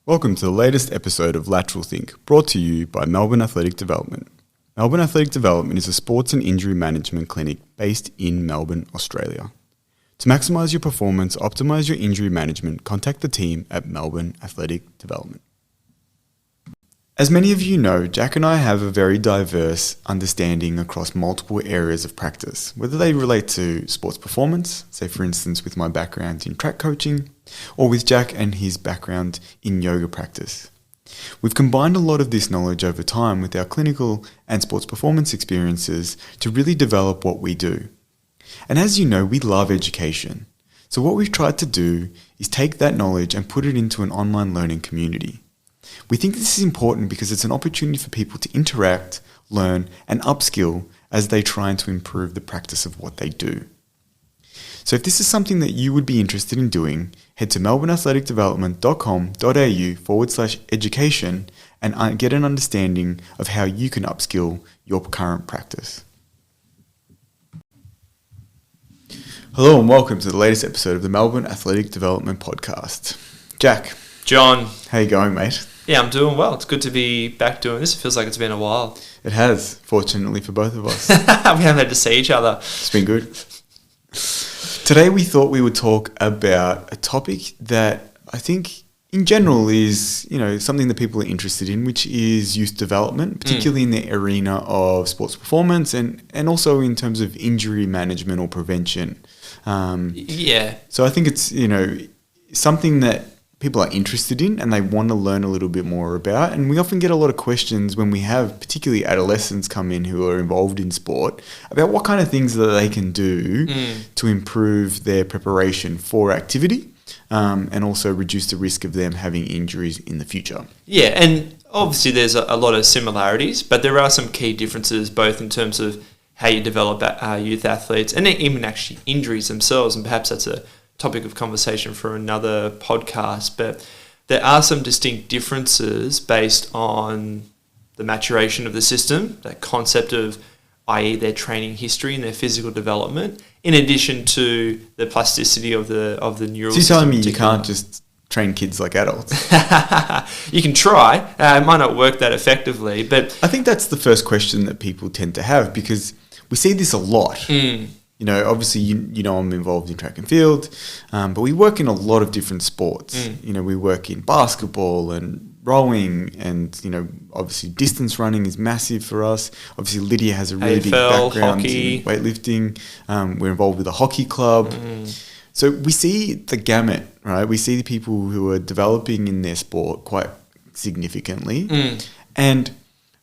Welcome to the latest episode of Lateral Think, brought to you by Melbourne Athletic Development. Melbourne Athletic Development is a sports and injury management clinic based in Melbourne, Australia. To maximise your performance, optimise your injury management, contact the team at Melbourne Athletic Development. As many of you know, Jack and I have a very diverse understanding across multiple areas of practice, whether they relate to sports performance, say for instance with my background in track coaching, or with Jack and his background in yoga practice. We've combined a lot of this knowledge over time with our clinical and sports performance experiences to really develop what we do. And as you know, we love education. So what we've tried to do is take that knowledge and put it into an online learning community. We think this is important because it's an opportunity for people to interact, learn, and upskill as they try to improve the practice of what they do. So if this is something that you would be interested in doing, head to melbourneathleticdevelopment.com.au/education and get an understanding of how you can upskill your current practice. Hello and welcome to the latest episode of the Melbourne Athletic Development Podcast. Jack. John. How you going, mate? Yeah, I'm doing well. It's good to be back doing this. It feels like it's been a while. It has, fortunately for both of us. We haven't had to see each other. It's been good. Today we thought we would talk about a topic that I think in general is, something that people are interested in, which is youth development, particularly in the arena of sports performance and also in terms of injury management or prevention. So I think it's, something that people are interested in and they want to learn a little bit more about. And we often get a lot of questions when we have particularly adolescents come in who are involved in sport about what kind of things that they can do to improve their preparation for activity and also reduce the risk of them having injuries in the future. Yeah, and obviously there's a lot of similarities, but there are some key differences both in terms of how you develop youth athletes and even actually injuries themselves, and perhaps that's a topic of conversation for another podcast, but there are some distinct differences based on the maturation of the system, that concept of, i.e. their training history and their physical development, in addition to the plasticity of the neural system. So you're telling me you can't just train kids like adults? You can try. It might not work that effectively, but I think that's the first question that people tend to have because we see this a lot. Obviously, I'm involved in track and field, but we work in a lot of different sports. We work in basketball and rowing and, obviously distance running is massive for us. Obviously, Lydia has a really big background in weightlifting. We're involved with a hockey club. So we see the gamut, right? We see the people who are developing in their sport quite significantly. And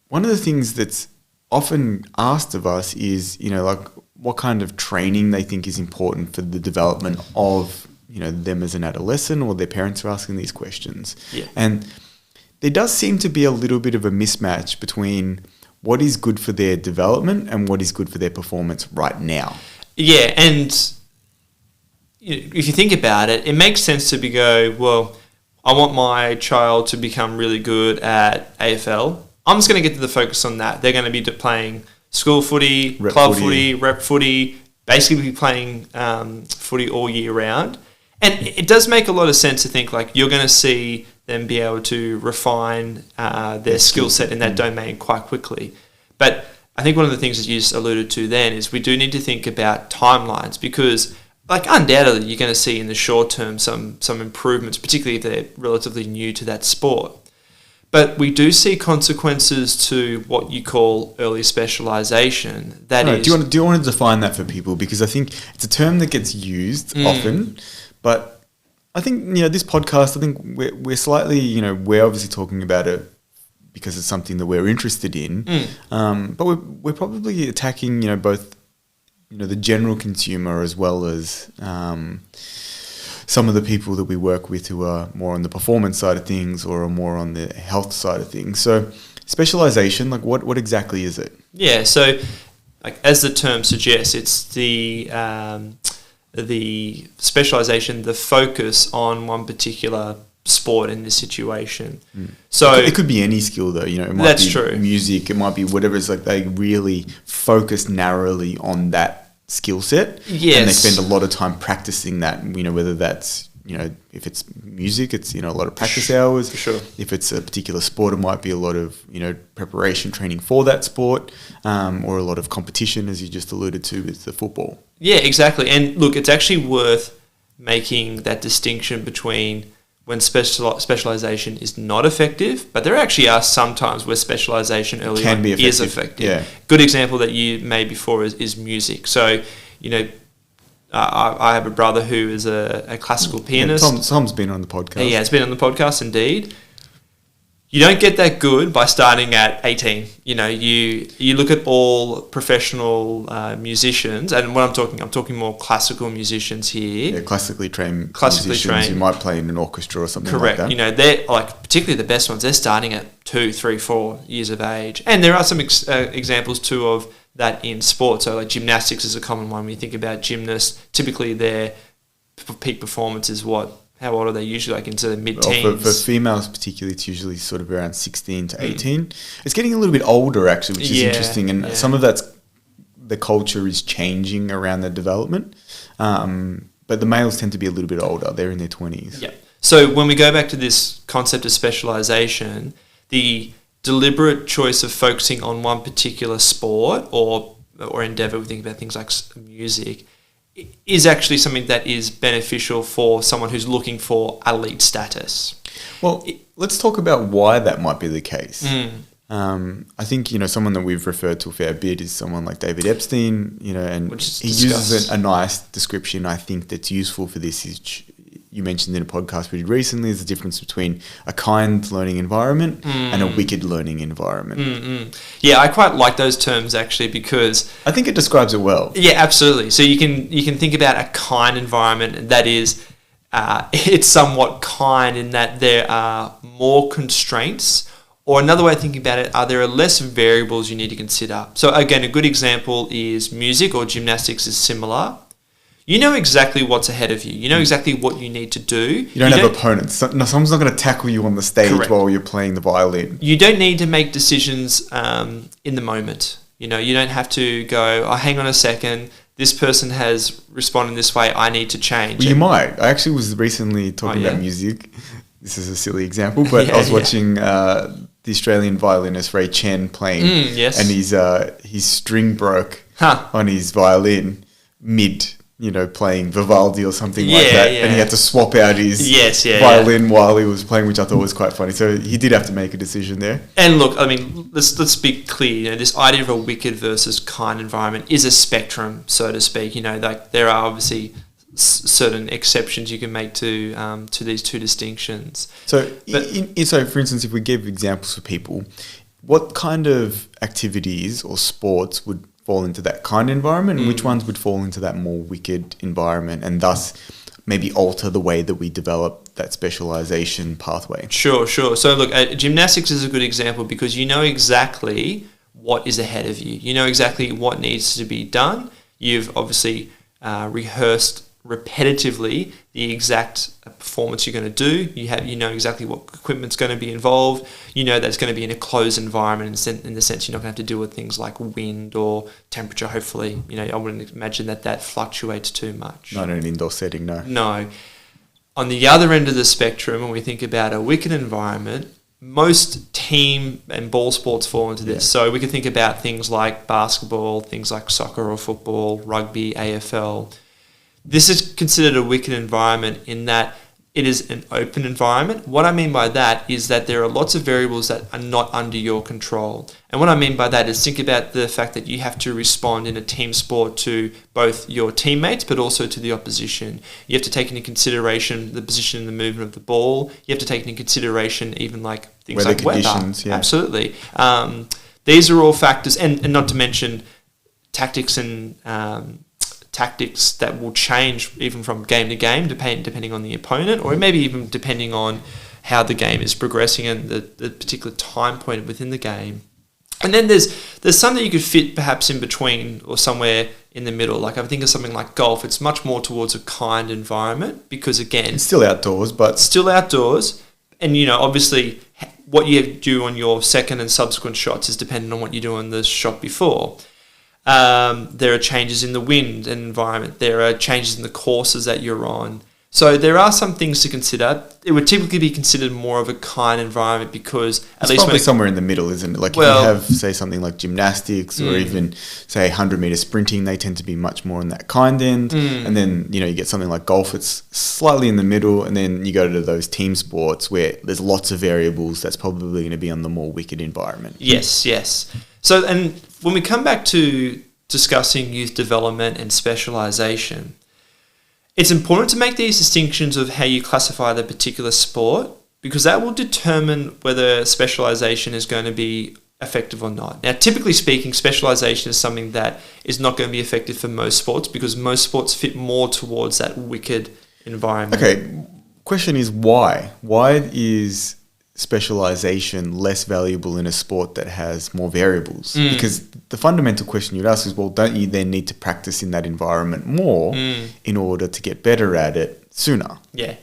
one of the things that's often asked of us is, what kind of training they think is important for the development of, them as an adolescent, or their parents are asking these questions. Yeah. And there does seem to be a little bit of a mismatch between what is good for their development and what is good for their performance right now. Yeah, and if you think about it, it makes sense to well, I want my child to become really good at AFL. I'm just going to get to the focus on that. They're going to be playing school footy, club footy, rep footy, basically be playing footy all year round. And it does make a lot of sense to think you're going to see them be able to refine their skill set in that domain quite quickly. But I think one of the things that you just alluded to then is we do need to think about timelines because undoubtedly you're going to see in the short term some improvements, particularly if they're relatively new to that sport. But we do see consequences to what you call early specialisation. Do you want to define that for people? Because I think it's a term that gets used often, but I think, this podcast, I think we're slightly, we're obviously talking about it because it's something that we're interested in, but we're probably attacking, both, the general consumer as well as some of the people that we work with who are more on the performance side of things or are more on the health side of things. So specialization, what exactly is it? Yeah, so as the term suggests, it's the specialization, the focus on one particular sport in this situation. So it could be any skill though, it might be music, it might be whatever. It's they really focus narrowly on that skill set. Yes. And they spend a lot of time practicing that, whether that's if it's music, it's, a lot of practice hours. For sure. If it's a particular sport, it might be a lot of, preparation training for that sport, or a lot of competition, as you just alluded to with the football. Yeah, exactly. And look, it's actually worth making that distinction between when specialization is not effective, but there actually are some times where specialization early on is effective. Yeah. Good example that you made before is music. So, I have a brother who is a classical pianist. Tom's been on the podcast. Yeah, it's been on the podcast, indeed. You don't get that good by starting at 18. You look at all professional musicians, and what I'm talking more classical musicians here. Yeah, classically trained musicians who might play in an orchestra or something Correct. like that. They're particularly the best ones. They're starting at 2, 3, 4 years of age, and there are some examples too of that in sport. So gymnastics is a common one. When you think about gymnasts, typically their peak performance is what? How old are they usually? Into the mid-teens? For females particularly, it's usually sort of around 16 to 18. It's getting a little bit older, actually, which is interesting. And some of that's the culture is changing around their development. But the males tend to be a little bit older. They're in their 20s. Yeah. So when we go back to this concept of specialization, the deliberate choice of focusing on one particular sport or endeavor, we think about things like music, is actually something that is beneficial for someone who's looking for elite status. Well, let's talk about why that might be the case. I think, someone that we've referred to a fair bit is someone like David Epstein, and he uses a nice description, I think, that's useful for this. You mentioned in a podcast we did recently, is the difference between a kind learning environment and a wicked learning environment. Yeah, I quite like those terms actually, because I think it describes it well. Yeah, absolutely. So you can think about a kind environment, and that is it's somewhat kind in that there are more constraints. Or another way of thinking about it, there are less variables you need to consider. So again, a good example is music, or gymnastics is similar. You know exactly what's ahead of you. You know exactly what you need to do. You don't have opponents. Someone's not going to tackle you on the stage. Correct. While you're playing the violin. You don't need to make decisions in the moment. You don't have to go, hang on a second, this person has responded this way, I need to change. Well, you might. I actually was recently talking about music. This is a silly example, but I was watching the Australian violinist Ray Chen playing. Yes. And his string broke on his violin mid, playing Vivaldi or something like that. Yeah. And he had to swap out his violin while he was playing, which I thought was quite funny. So he did have to make a decision there. And look, let's be clear. This idea of a wicked versus kind environment is a spectrum, so to speak. There are obviously certain exceptions you can make to these two distinctions. So, so for instance, if we give examples for people, what kind of activities or sports would fall into that kind of environment, and which ones would fall into that more wicked environment, and thus maybe alter the way that we develop that specialization pathway? Sure. So look, gymnastics is a good example because you know exactly what is ahead of you. You know exactly what needs to be done. You've obviously rehearsed repetitively the exact performance you're going to do. You know exactly what equipment's going to be involved. You know that it's going to be in a closed environment in the sense you're not going to have to deal with things like wind or temperature. Hopefully, I wouldn't imagine that fluctuates too much. Not in an indoor setting, no. No. On the other end of the spectrum, when we think about a wicked environment, most team and ball sports fall into this. So we can think about things like basketball, things like soccer or football, rugby, AFL. This is considered a wicked environment in that it is an open environment. What I mean by that is that there are lots of variables that are not under your control. And what I mean by that is think about the fact that you have to respond in a team sport to both your teammates but also to the opposition. You have to take into consideration the position and the movement of the ball. You have to take into consideration even like things weather like conditions, weather. Yeah. Absolutely. These are all factors, and not to mention tactics and tactics that will change even from game to game, depending on the opponent, or maybe even depending on how the game is progressing and the particular time point within the game. And then there's some that you could fit perhaps in between or somewhere in the middle. Like I think of something like golf. It's much more towards a kind environment because again, it's still outdoors, but still outdoors, and obviously what you do on your second and subsequent shots is dependent on what you do on the shot before. There are changes in the wind and environment. There are changes in the courses that you're on. So there are some things to consider. It would typically be considered more of a kind environment because it's probably somewhere in the middle, isn't it? Like if you have, say, something like gymnastics or even, say, 100-meter sprinting, they tend to be much more in that kind end. And then, you get something like golf, it's slightly in the middle. And then you go to those team sports where there's lots of variables. That's probably going to be on the more wicked environment. Yes. So, and when we come back to discussing youth development and specialisation, it's important to make these distinctions of how you classify the particular sport because that will determine whether specialisation is going to be effective or not. Now, typically speaking, specialisation is something that is not going to be effective for most sports because most sports fit more towards that wicked environment. Okay, question is why? Why is specialisation less valuable in a sport that has more variables? Because the fundamental question you'd ask is, well, don't you then need to practice in that environment more in order to get better at it sooner? Yeah.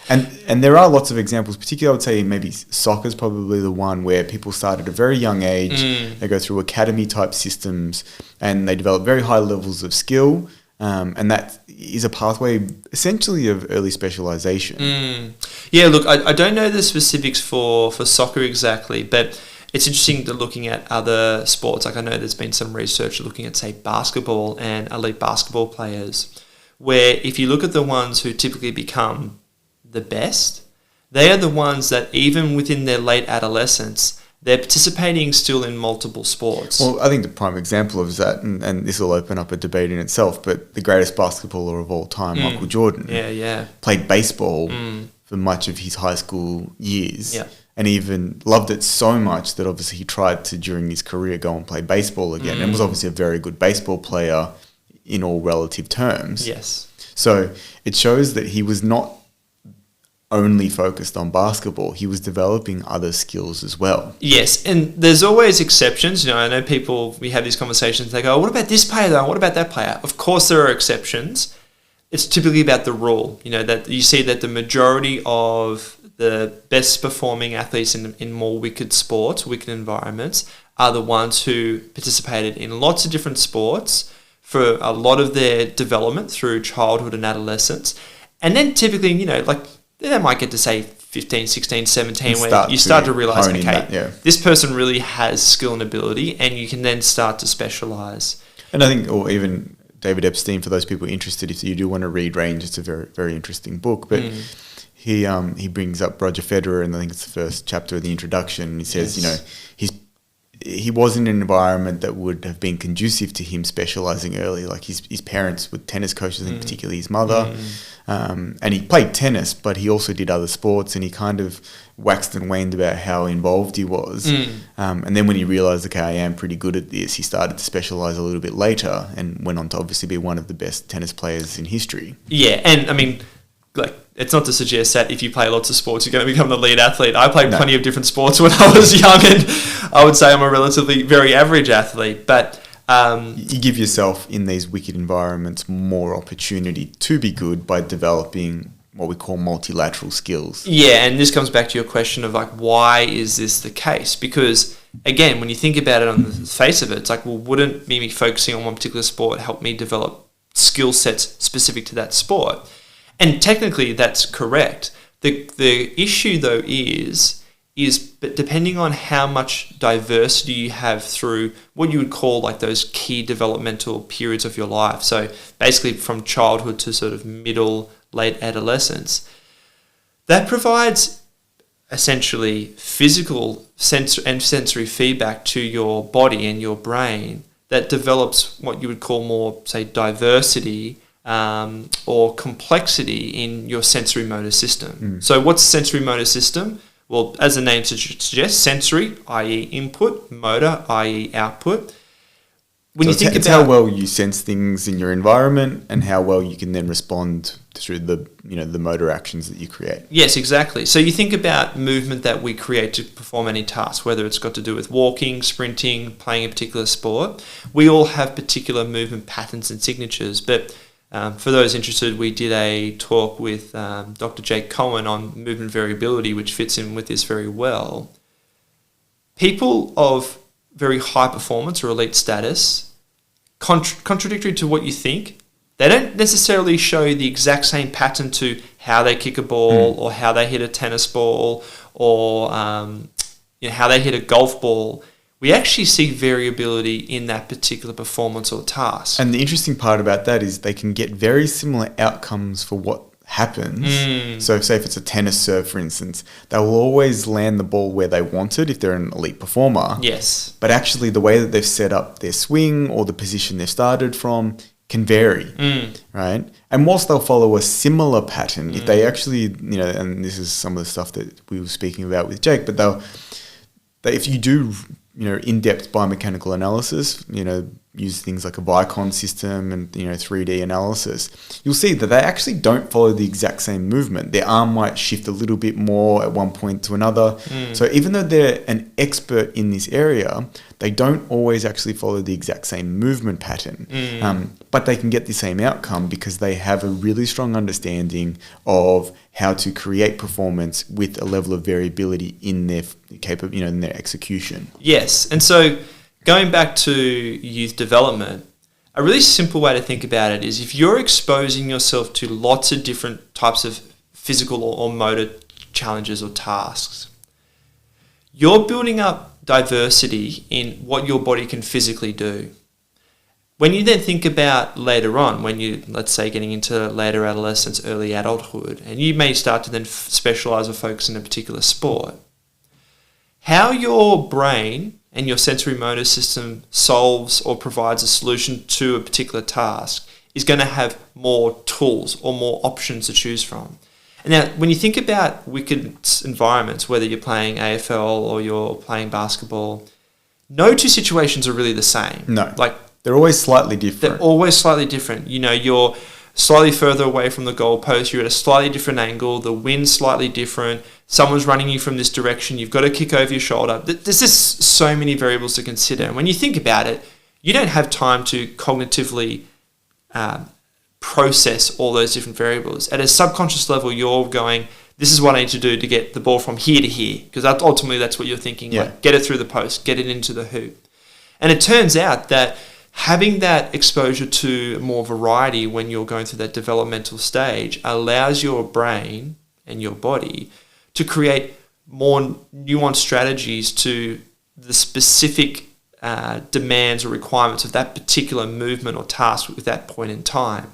And there are lots of examples, particularly I would say maybe soccer is probably the one where people start at a very young age, they go through academy type systems and they develop very high levels of skill. And that is a pathway essentially of early specialisation. Yeah, look, I don't know the specifics for soccer exactly, but it's interesting to looking at other sports. Like I know there's been some research looking at, say, basketball and elite basketball players, where if you look at the ones who typically become the best, they are the ones that even within their late adolescence, they're participating still in multiple sports. Well, I think the prime example of that, and this will open up a debate in itself, but the greatest basketballer of all time, Michael Jordan, played baseball for much of his high school years and even loved it so much that obviously he tried to, during his career, go and play baseball again and was obviously a very good baseball player in all relative terms. Yes. So it shows that he was not only focused on basketball, he was developing other skills as well. Yes, and there's always exceptions. I know people, we have these conversations, they go, oh, what about this player though? What about that player? Of course there are exceptions. It's typically about the rule, that you see that the majority of the best performing athletes in more wicked sports, wicked environments, are the ones who participated in lots of different sports for a lot of their development through childhood and adolescence. And then typically, they might get to say 15, 16, 17 where you start to realise, okay, this person really has skill and ability and you can then start to specialise. And I think, or even David Epstein, for those people interested, if you do want to read Range, it's a very, very interesting book. But he brings up Roger Federer, and I think it's the first chapter of the introduction. And he says, he was in an environment that would have been conducive to him specialising early. Like his parents were tennis coaches, and particularly his mother. And he played tennis, but he also did other sports, and he kind of waxed and waned about how involved he was. And then when he realised, okay, I am pretty good at this, he started to specialise a little bit later and went on to obviously be one of the best tennis players in history. Yeah, and I mean, it's not to suggest that if you play lots of sports, you're going to become the lead athlete. I played plenty of different sports when I was young, and I would say I'm a relatively very average athlete. But you give yourself in these wicked environments more opportunity to be good by developing what we call multilateral skills. Yeah, and this comes back to your question of why is this the case? Because again, when you think about it on the face of it, it's well, wouldn't me focusing on one particular sport help me develop skill sets specific to that sport? And technically that's correct. The issue though is but depending on how much diversity you have through what you would call those key developmental periods of your life. So basically from childhood to sort of middle, late adolescence, that provides essentially physical and sensory feedback to your body and your brain that develops what you would call more, say, diversity or complexity in your sensory motor system. So what's sensory motor system? Well, as the name suggests, sensory, i.e. input, motor, i.e. output. When It's how well you sense things in your environment and how well you can then respond through the motor actions that you create. Yes, exactly. So you think about movement that we create to perform any task, whether it's got to do with walking, sprinting, playing a particular sport. We all have particular movement patterns and signatures, but for those interested, we did a talk with Dr. Jake Cohen on movement variability, which fits in with this very well. People of very high performance or elite status, contradictory to what you think, They don't necessarily show the exact same pattern to how they kick a ball or how they hit a tennis ball or how they hit a golf ball. We actually see variability in that particular performance or task. And the interesting part about that is they can get very similar outcomes for what happens. So say if it's a tennis serve, for instance, they will always land the ball where they want it if they're an elite performer. Yes. But actually the way that they've set up their swing or the position they've started from can vary, right? And whilst they'll follow a similar pattern, if they actually, and this is some of the stuff that we were speaking about with Jake, but if you do, in-depth biomechanical analysis, use things like a Vicon system and, 3D analysis, you'll see that they actually don't follow the exact same movement. Their arm might shift a little bit more at one point to another. So even though they're an expert in this area, they don't always actually follow the exact same movement pattern. But they can get the same outcome because they have a really strong understanding of how to create performance with a level of variability in their in their execution. Yes. And so going back to youth development, a really simple way to think about it is if you're exposing yourself to lots of different types of physical or motor challenges or tasks, you're building up diversity in what your body can physically do. When you then think about later on, when you, let's say, getting into later adolescence, early adulthood, and you may start to then specialize or focus in a particular sport, how your brain and your sensory motor system solves or provides a solution to a particular task is going to have more tools or more options to choose from. And now, when you think about wicked environments, whether you're playing AFL or you're playing basketball, no two situations are really the same. No. They're always slightly different. They're always slightly different. You're slightly further away from the goalpost. You're at a slightly different angle. The wind's slightly different. Someone's running you from this direction. You've got to kick over your shoulder. There's just so many variables to consider. And when you think about it, you don't have time to cognitively process all those different variables. At a subconscious level, you're going, this is what I need to do to get the ball from here to here. Because ultimately, that's what you're thinking. Yeah. Like, get it through the post, get it into the hoop. And it turns out that having that exposure to more variety when you're going through that developmental stage allows your brain and your body to create more nuanced strategies to the specific demands or requirements of that particular movement or task at that point in time.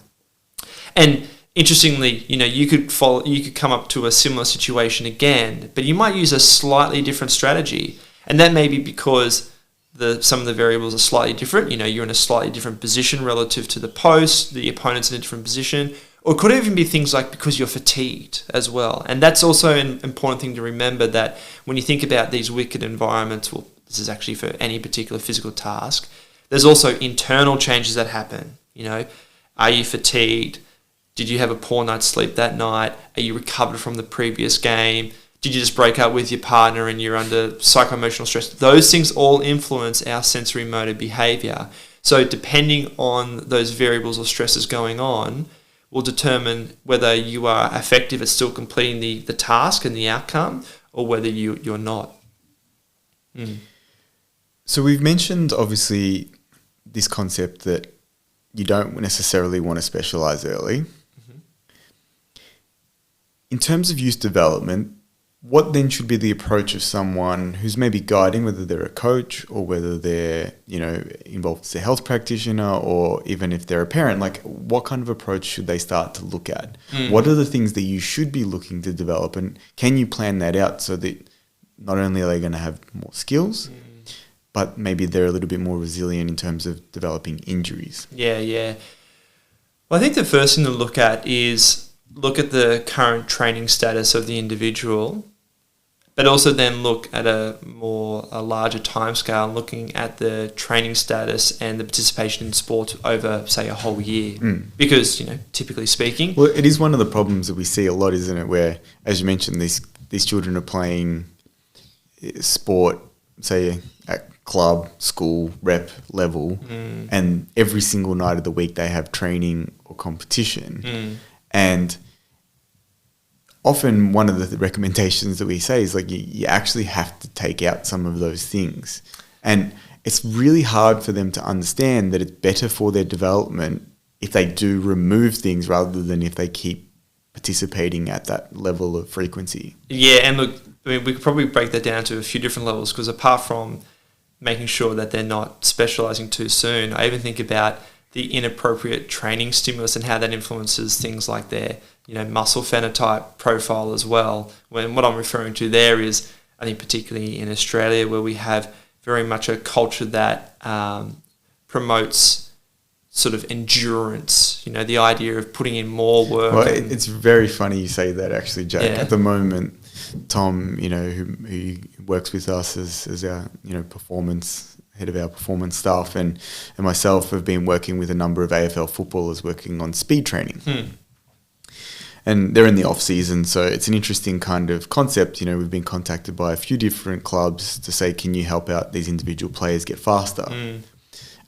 And interestingly, you could come up to a similar situation again, but you might use a slightly different strategy. And that may be because some of the variables are slightly different. You're in a slightly different position relative to the post, the opponent's in a different position, or it could even be things like because you're fatigued as well. And that's also an important thing to remember, that when you think about these wicked environments, well, this is actually for any particular physical task, there's also internal changes that happen. Are you fatigued? Did you have a poor night's sleep that night? Are you recovered from the previous game? Did you just break up with your partner and you're under psycho-emotional stress? Those things all influence our sensory motor behavior. So depending on those variables or stresses going on will determine whether you are effective at still completing the task and the outcome, or whether you're not. So we've mentioned, obviously, this concept that you don't necessarily want to specialize early. In terms of youth development, what then should be the approach of someone who's maybe guiding, whether they're a coach or whether they're, involved as a health practitioner, or even if they're a parent? Like, what kind of approach should they start to look at? What are the things that you should be looking to develop, and can you plan that out so that not only are they going to have more skills, but maybe they're a little bit more resilient in terms of developing injuries? Yeah. Well, I think the first thing to look at is look at the current training status of the individual, but also then look at a larger timescale, looking at the training status and the participation in sports over, say, a whole year. Because, typically speaking... Well, it is one of the problems that we see a lot, isn't it, where, as you mentioned, these children are playing sport, say, at club, school, rep level, and every single night of the week they have training or competition. And often one of the recommendations that we say is, like, you actually have to take out some of those things. And it's really hard for them to understand that it's better for their development if they do remove things rather than if they keep participating at that level of frequency. Yeah, and look, I mean, we could probably break that down to a few different levels, because apart from making sure that they're not specializing too soon, I even think about the inappropriate training stimulus and how that influences things like their, muscle phenotype profile as well. When what I'm referring to there is, I think particularly in Australia, where we have very much a culture that promotes sort of endurance, the idea of putting in more work. Well, it's very funny you say that, actually, Jack. Yeah. At the moment, Tom, who works with us as our, head of our performance staff, and myself have been working with a number of AFL footballers working on speed training. And they're in the off season, so it's an interesting kind of concept. We've been contacted by a few different clubs to say, can you help out these individual players get faster?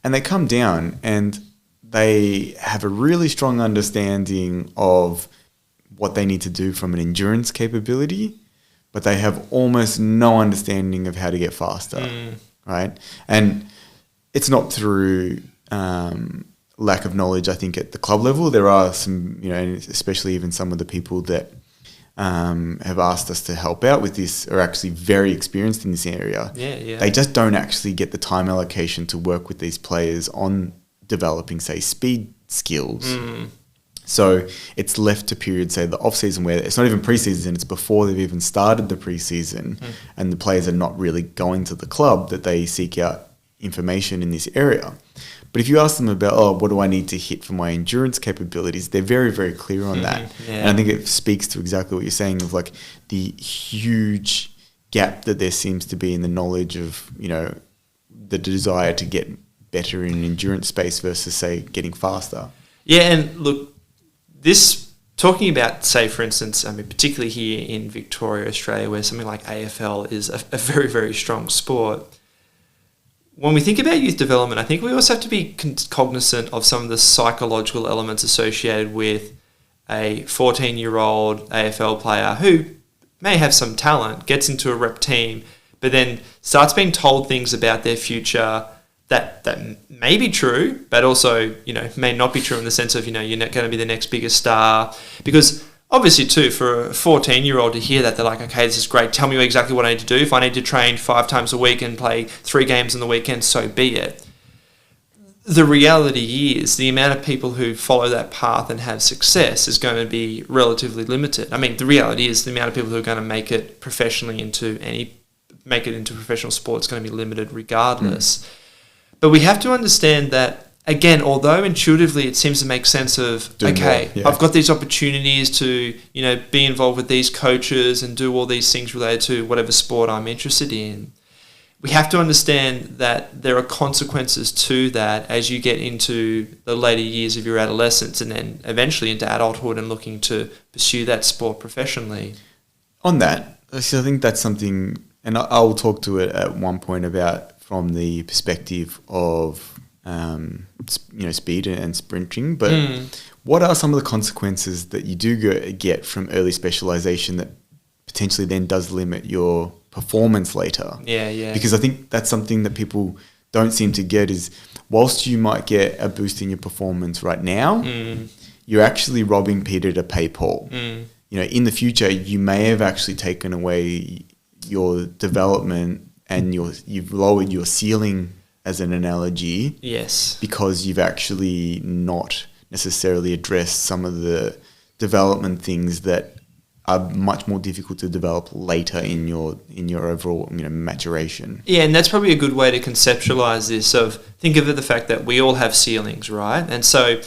And they come down and they have a really strong understanding of what they need to do from an endurance capability, but they have almost no understanding of how to get faster, right? And it's not through lack of knowledge, I think, at the club level. There are some, and especially even some of the people that have asked us to help out with this are actually very experienced in this area. Yeah. They just don't actually get the time allocation to work with these players on developing, say, speed skills. So it's left to periods, say, the off-season, where it's not even pre-season, it's before they've even started the pre-season, and the players are not really going to the club, that they seek out information in this area. But if you ask them about, what do I need to hit for my endurance capabilities, they're very, very clear on that. Yeah. And I think it speaks to exactly what you're saying, of like the huge gap that there seems to be in the knowledge of, the desire to get better in an endurance space versus, say, getting faster. Yeah, and look, this, talking about, say, for instance, I mean, particularly here in Victoria, Australia, where something like AFL is a very, very strong sport. When we think about youth development, I think we also have to be cognizant of some of the psychological elements associated with a 14-year-old AFL player who may have some talent, gets into a rep team, but then starts being told things about their future that may be true, but also, may not be true in the sense of, you're not going to be the next biggest star. Because obviously, too, for a 14-year-old to hear that, they're like, okay, this is great. Tell me exactly what I need to do. If I need to train 5 times a week and play 3 games on the weekend, so be it. The reality is the amount of people who follow that path and have success is going to be relatively limited. I mean, the reality is the amount of people who are going to make it professionally into professional sport is going to be limited regardless. But we have to understand that, again, although intuitively it seems to make sense of, I've got these opportunities to, be involved with these coaches and do all these things related to whatever sport I'm interested in, we have to understand that there are consequences to that as you get into the later years of your adolescence and then eventually into adulthood and looking to pursue that sport professionally. On that, so I think that's something, and I'll talk to it at one point about from the perspective of speed and sprinting, but what are some of the consequences that you do get from early specialization that potentially then does limit your performance later? Yeah. Because I think that's something that people don't seem to get is, whilst you might get a boost in your performance right now, you're actually robbing Peter to pay Paul. In the future, you may have actually taken away your development and you've lowered your ceiling, as an analogy. Yes. Because you've actually not necessarily addressed some of the development things that are much more difficult to develop later in your overall maturation. Yeah, and that's probably a good way to conceptualize this. Of think of it, the fact that we all have ceilings, right? And so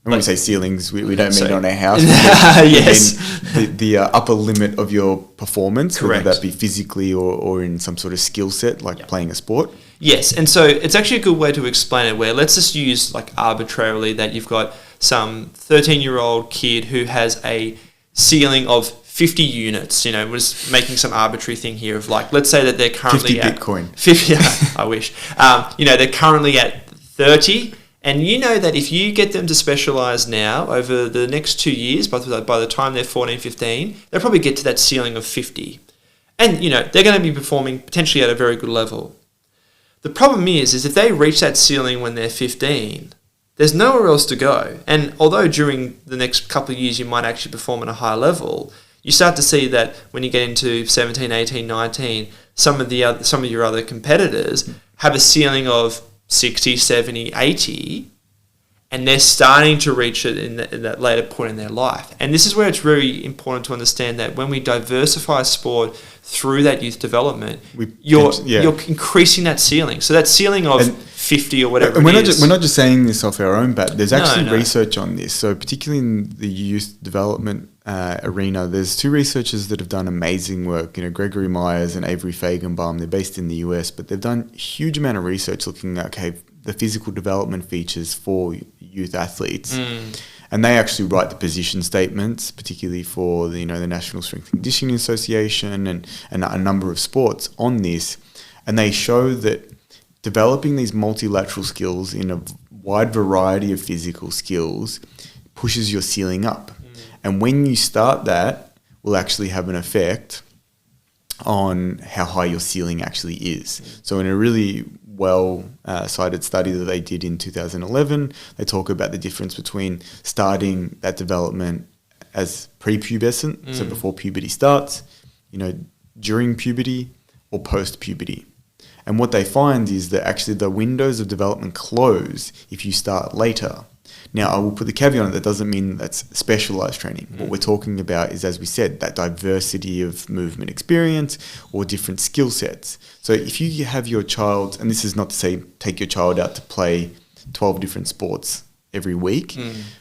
when we say ceilings, we don't mean on our house. Yes. The upper limit of your performance, correct, whether that be physically or in some sort of skill set, like playing a sport. Yes, and so it's actually a good way to explain it, where let's just use like arbitrarily that you've got some 13-year-old kid who has a ceiling of 50 units, we're just making some arbitrary thing here of like, let's say that they're currently 50 at Bitcoin. 50, I wish. They're currently at 30. And that if you get them to specialise now over the next 2 years, by the time they're 14, 15, they'll probably get to that ceiling of 50. And, they're going to be performing potentially at a very good level. The problem is if they reach that ceiling when they're 15, there's nowhere else to go. And although during the next couple of years you might actually perform at a higher level, you start to see that when you get into 17, 18, 19, some of your other competitors have a ceiling of 60, 70, 80, and they're starting to reach it in that later point in their life. And this is where it's very important to understand that when we diversify sport through that youth development, you're increasing that ceiling. So that ceiling of 50 or whatever we're not just saying this off our own bat. There's actually research on this. So particularly in the youth development arena, there's two researchers that have done amazing work. Gregory Myers and Avery Fagenbaum. They're based in the US, but they've done a huge amount of research looking at the physical development features for youth athletes. And they actually write the position statements, particularly for the National Strength and Conditioning Association and a number of sports on this. And they show that developing these multilateral skills in a wide variety of physical skills pushes your ceiling up. And when you start that, will actually have an effect on how high your ceiling actually is. So in a really cited study that they did in 2011, they talk about the difference between starting that development as prepubescent, so before puberty starts, during puberty or post-puberty. And what they find is that actually the windows of development close if you start later. Now, I will put the caveat on it, that doesn't mean that's specialized training. What we're talking about is, as we said, that diversity of movement experience or different skill sets. So if you have your child, and this is not to say take your child out to play 12 different sports every week,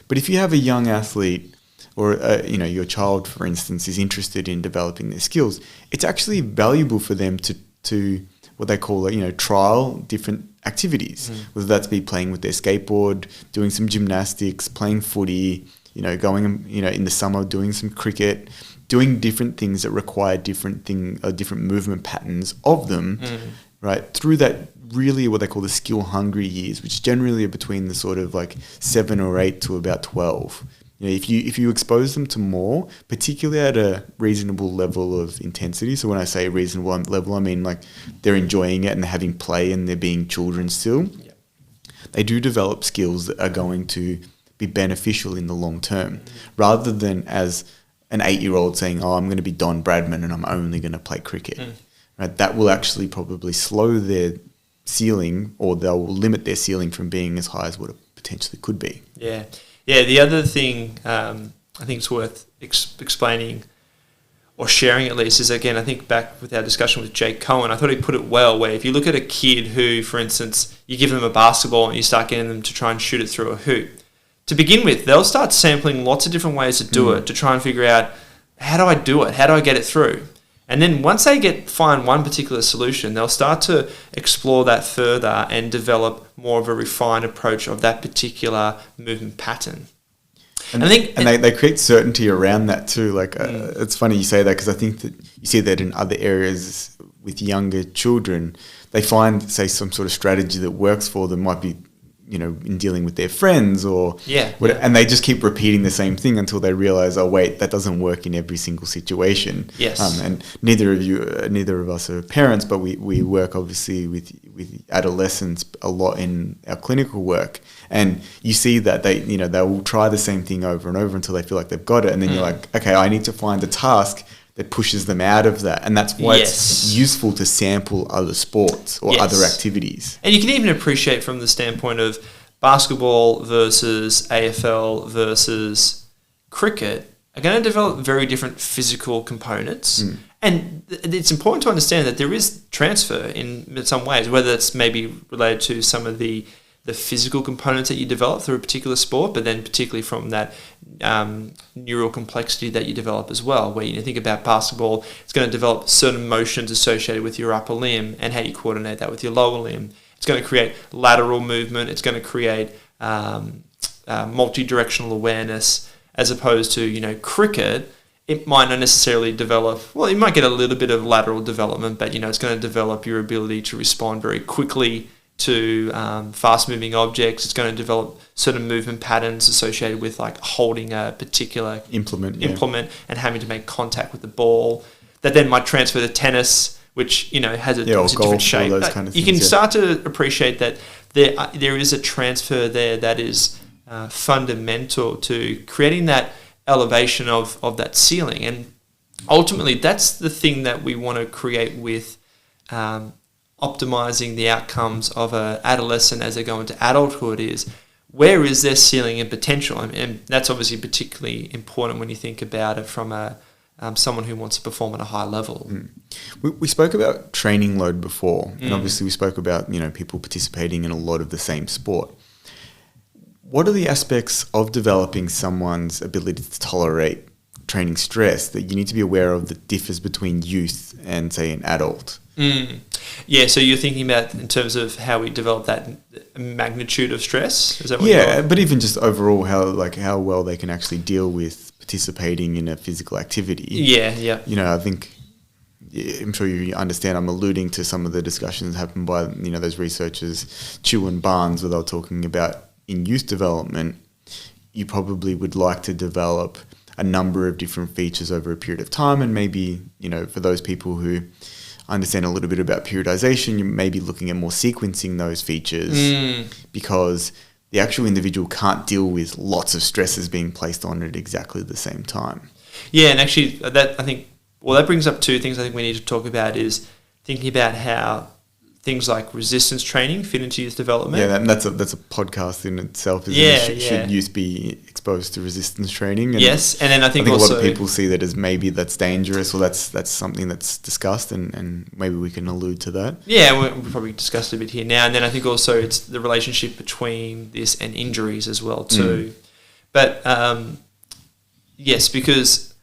but if you have a young athlete or your child, for instance, is interested in developing their skills, it's actually valuable for them to what they call trial different activities, whether that's be playing with their skateboard, doing some gymnastics, playing footy, going in the summer doing some cricket, doing different things that require different movement patterns of them, right? Through that really what they call the skill hungry years, which generally are between the sort of like 7 or 8 to about 12. If you expose them to more, particularly at a reasonable level of intensity, so when I say reasonable level, I mean like they're enjoying it and they're having play and they're being children still, they do develop skills that are going to be beneficial in the long term, rather than as an 8-year-old saying, I'm going to be Don Bradman and I'm only going to play cricket. Right? That will actually probably slow their ceiling, or they'll limit their ceiling from being as high as what it potentially could be. Yeah, the other thing I think it's worth explaining or sharing at least is, again, I think back with our discussion with Jake Cohen, I thought he put it well, where if you look at a kid who, for instance, you give them a basketball and you start getting them to try and shoot it through a hoop, to begin with, they'll start sampling lots of different ways to do it, to try and figure out, how do I do it? How do I get it through? And then once they find one particular solution, they'll start to explore that further and develop more of a refined approach of that particular movement pattern. And they create certainty around that too. Like it's funny you say that, because I think that you see that in other areas with younger children. They find, say, some sort of strategy that works for them, might be in dealing with their friends or whatever, and they just keep repeating the same thing until they realize, oh wait, that doesn't work in every single situation. And neither of us are parents, but we work obviously with adolescents a lot in our clinical work, and you see that they will try the same thing over and over until they feel like they've got it, and then you're like, okay, I need to find a task that pushes them out of that. And that's why it's useful to sample other sports or other activities. And you can even appreciate from the standpoint of basketball versus AFL versus cricket are going to develop very different physical components. And it's important to understand that there is transfer in some ways, whether it's maybe related to some of the physical components that you develop through a particular sport, but then particularly from that neural complexity that you develop as well, where you think about basketball, it's going to develop certain motions associated with your upper limb and how you coordinate that with your lower limb. It's going to create lateral movement. It's going to create multi-directional awareness, as opposed to, cricket. It might not necessarily develop, well, you might get a little bit of lateral development, but, it's going to develop your ability to respond very quickly to fast-moving objects. It's going to develop certain movement patterns associated with like holding a particular implement and having to make contact with the ball. That then might transfer to tennis, which has a different shape. All those kind of you things, can start to appreciate that there is a transfer there that is fundamental to creating that elevation of that ceiling. And ultimately, that's the thing that we want to create with optimizing the outcomes of an adolescent as they go into adulthood is where is their ceiling and potential? And that's obviously particularly important when you think about it from someone who wants to perform at a high level. We spoke about training load before, and obviously we spoke about people participating in a lot of the same sport. What are the aspects of developing someone's ability to tolerate training stress that you need to be aware of that differs between youth and, say, an adult? Yeah, so you're thinking about in terms of how we develop that magnitude of stress? Is that what you're but even just overall how well they can actually deal with participating in a physical activity. Yeah. I think, I'm sure you understand, I'm alluding to some of the discussions happened by, those researchers, Chu and Barnes, where they were talking about in youth development, you probably would like to develop a number of different features over a period of time. And maybe, for those people who understand a little bit about periodization, you may be looking at more sequencing those features because the actual individual can't deal with lots of stresses being placed on it at exactly the same time. Yeah, and actually that brings up two things I think we need to talk about is thinking about how things like resistance training fit into youth development. Yeah, that's a podcast in itself. Should youth be exposed to resistance training? And yes, and then I think also, a lot of people see that as maybe that's dangerous, or that's something that's discussed, and maybe we can allude to that. Yeah, we probably discussed a bit here now, and then I think also it's the relationship between this and injuries as well too. But yes, because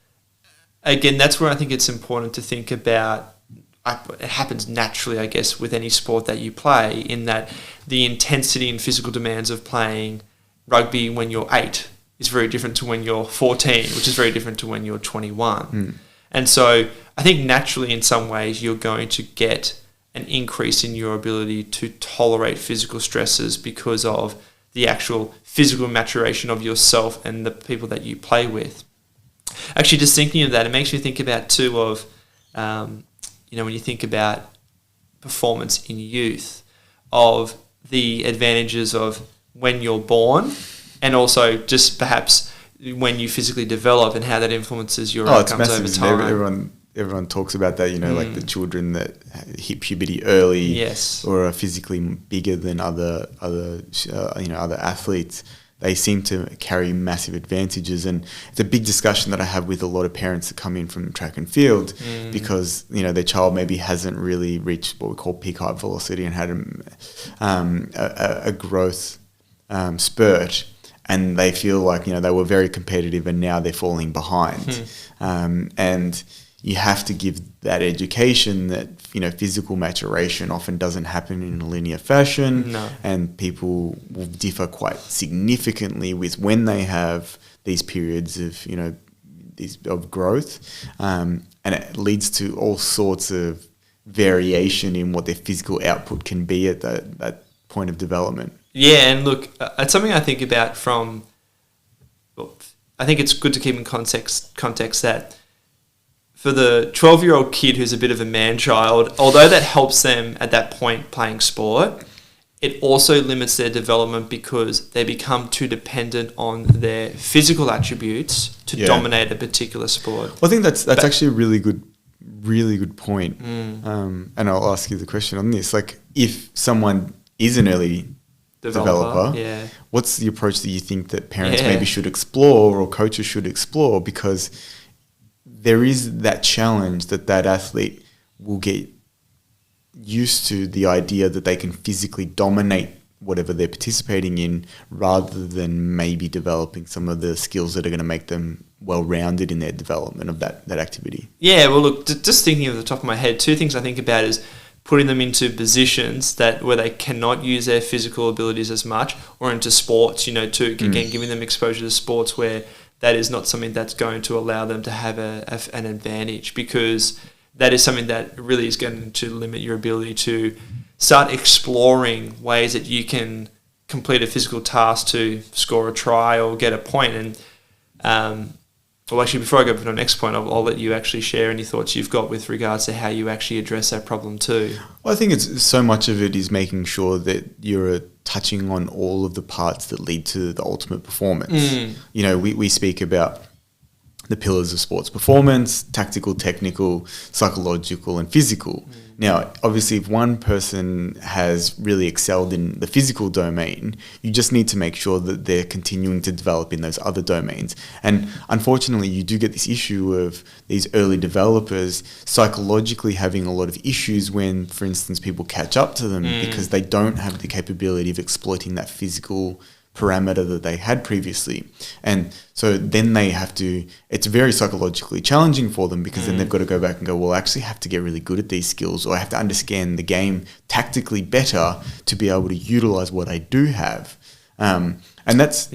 again, that's where I think it's important to think about. It happens naturally, I guess, with any sport that you play, in that the intensity and physical demands of playing rugby when you're 8 is very different to when you're 14, which is very different to when you're 21. And so I think naturally in some ways you're going to get an increase in your ability to tolerate physical stresses because of the actual physical maturation of yourself and the people that you play with. Actually, just thinking of that, it makes me think about too of... when you think about performance in youth, of the advantages of when you're born and also just perhaps when you physically develop and how that influences your outcomes over time. Everyone talks about that, like the children that hit puberty early, yes, or are physically bigger than other athletes. They seem to carry massive advantages, and it's a big discussion that I have with a lot of parents that come in from track and field because their child maybe hasn't really reached what we call peak height velocity and had a growth spurt, and they feel like they were very competitive and now they're falling behind, and you have to give that education that physical maturation often doesn't happen in a linear fashion. No. And people will differ quite significantly with when they have these periods of growth, and it leads to all sorts of variation in what their physical output can be at that point of development. Yeah, and look, it's something I think about I think it's good to keep in context that for the 12-year-old kid who's a bit of a man-child, although that helps them at that point playing sport, it also limits their development because they become too dependent on their physical attributes to dominate a particular sport. Well, I think that's actually a really good point. And I'll ask you the question on this. Like, if someone is an early developer, what's the approach that you think that parents maybe should explore or coaches should explore? Because there is that challenge that athlete will get used to the idea that they can physically dominate whatever they're participating in rather than maybe developing some of the skills that are going to make them well-rounded in their development of that activity. Yeah, well, look, just thinking off the top of my head, two things I think about is putting them into positions where they cannot use their physical abilities as much, or into sports, again, giving them exposure to sports where that is not something that's going to allow them to have an advantage, because that is something that really is going to limit your ability to start exploring ways that you can complete a physical task to score a try or get a point. And Well, actually, before I go to the next point, I'll let you actually share any thoughts you've got with regards to how you actually address that problem too. Well, I think it's so much of it is making sure that you're touching on all of the parts that lead to the ultimate performance. You know, we speak about the pillars of sports performance: tactical, technical, psychological, and physical. Now, obviously, if one person has really excelled in the physical domain, you just need to make sure that they're continuing to develop in those other domains. And unfortunately, you do get this issue of these early developers psychologically having a lot of issues when, for instance, people catch up to them because they don't have the capability of exploiting that physical parameter that they had previously. And so then they have to, it's very psychologically challenging for them, because then they've got to go back and go, well, I actually have to get really good at these skills, or I have to understand the game tactically better to be able to utilize what I do have. And that's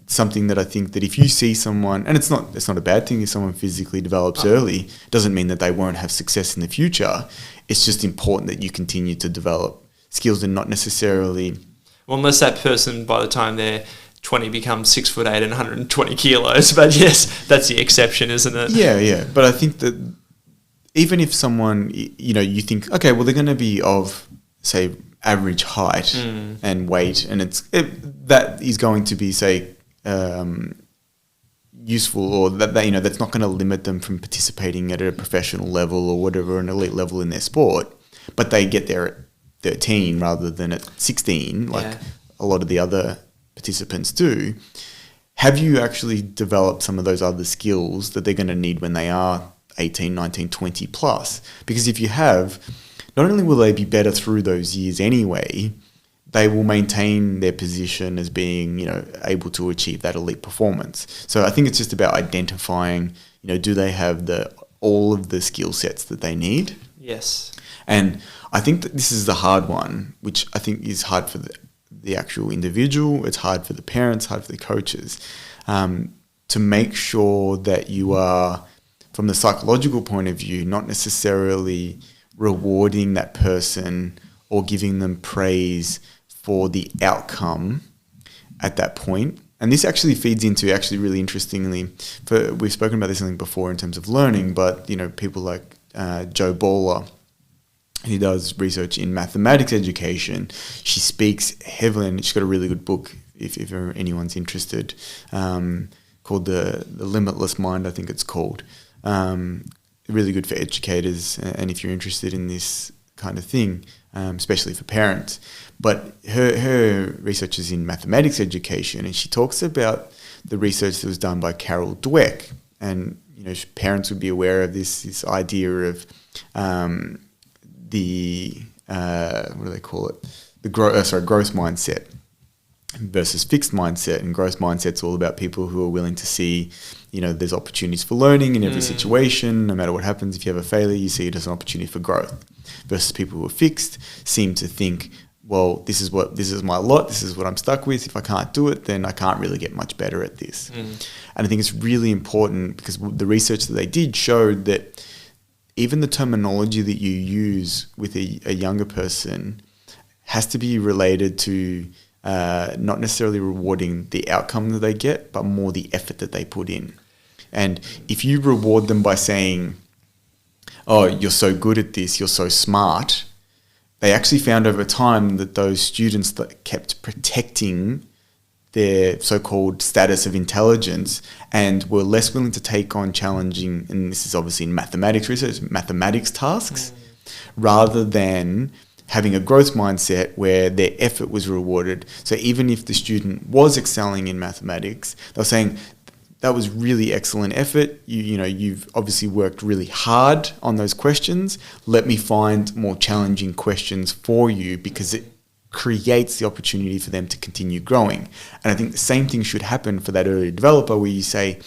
something that I think that if you see someone, and it's not a bad thing if someone physically develops early, doesn't mean that they won't have success in the future. It's just important that you continue to develop skills and not necessarily... Well, unless that person, by the time they're 20, becomes 6'8" and 120 kilos. But yes, that's the exception, isn't it? Yeah. But I think that even if someone, you know, you think, okay, well, they're going to be of, say, average height and weight, and that is going to be, say, useful, or that you know, that's not going to limit them from participating at a professional level or whatever, an elite level in their sport. But they get there at 13 rather than at 16, like a lot of the other participants do. Have you actually developed some of those other skills that they're going to need when they are 18, 19, 20 plus? Because if you have, not only will they be better through those years anyway, they will maintain their position as being, you know, able to achieve that elite performance. So I think it's just about identifying, you know, do they have all of the skill sets that they need? Yes. And I think that this is the hard one, which I think is hard for the actual individual. It's hard for the parents, hard for the coaches, to make sure that you are, from the psychological point of view, not necessarily rewarding that person or giving them praise for the outcome at that point. And this actually feeds into, actually really interestingly, we've spoken about this something before in terms of learning, but, you know, people like Joe Bowler, he does research in mathematics education. She speaks heavily, and she's got a really good book, if anyone's interested, called The Limitless Mind, I think it's called. Really good for educators, and if you're interested in this kind of thing, especially for parents. But her research is in mathematics education, and she talks about the research that was done by Carol Dweck. And, you know, parents would be aware of this idea of... what do they call it? The growth mindset versus fixed mindset. And growth mindset's all about people who are willing to see, you know, there's opportunities for learning in every situation. No matter what happens, if you have a failure, you see it as an opportunity for growth. Versus people who are fixed seem to think, well, this is my lot. This is what I'm stuck with. If I can't do it, then I can't really get much better at this. And I think it's really important, because the research that they did showed that even the terminology that you use with a younger person has to be related to not necessarily rewarding the outcome that they get, but more the effort that they put in. And if you reward them by saying, oh, you're so good at this, you're so smart, they actually found over time that those students that kept protecting their so-called status of intelligence and were less willing to take on challenging, and this is obviously in mathematics research, mathematics tasks, rather than having a growth mindset where their effort was rewarded. So even if the student was excelling in mathematics, they were saying, that was really excellent effort. You know, you've obviously worked really hard on those questions. Let me find more challenging questions for you, because it creates the opportunity for them to continue growing. And I think the same thing should happen for that early developer, where you say,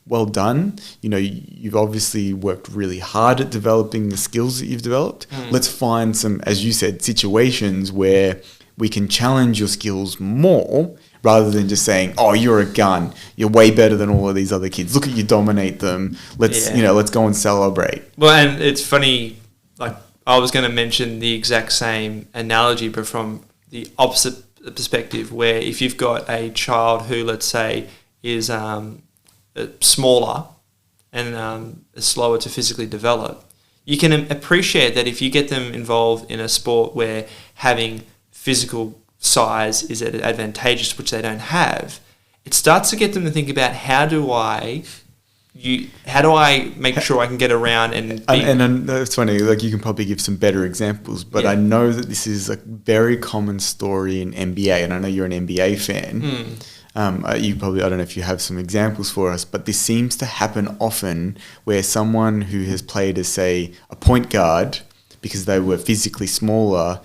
well done, you know, you've obviously worked really hard at developing the skills that you've developed. Let's find some, as you said, situations where we can challenge your skills more, rather than just saying, oh, you're a gun, you're way better than all of these other kids, look at you dominate them, let's go and celebrate. Well, and it's funny, like, I was going to mention the exact same analogy, but from the opposite perspective, where if you've got a child who, let's say, is smaller and are slower to physically develop, you can appreciate that if you get them involved in a sport where having physical size is advantageous, which they don't have, it starts to get them to think about how do I make sure I can get around and it's funny, like you can probably give some better examples, but I know that this is a very common story in NBA, and I know you're an NBA fan. You probably, I don't know if you have some examples for us, but this seems to happen often where someone who has played as, say, a point guard because they were physically smaller,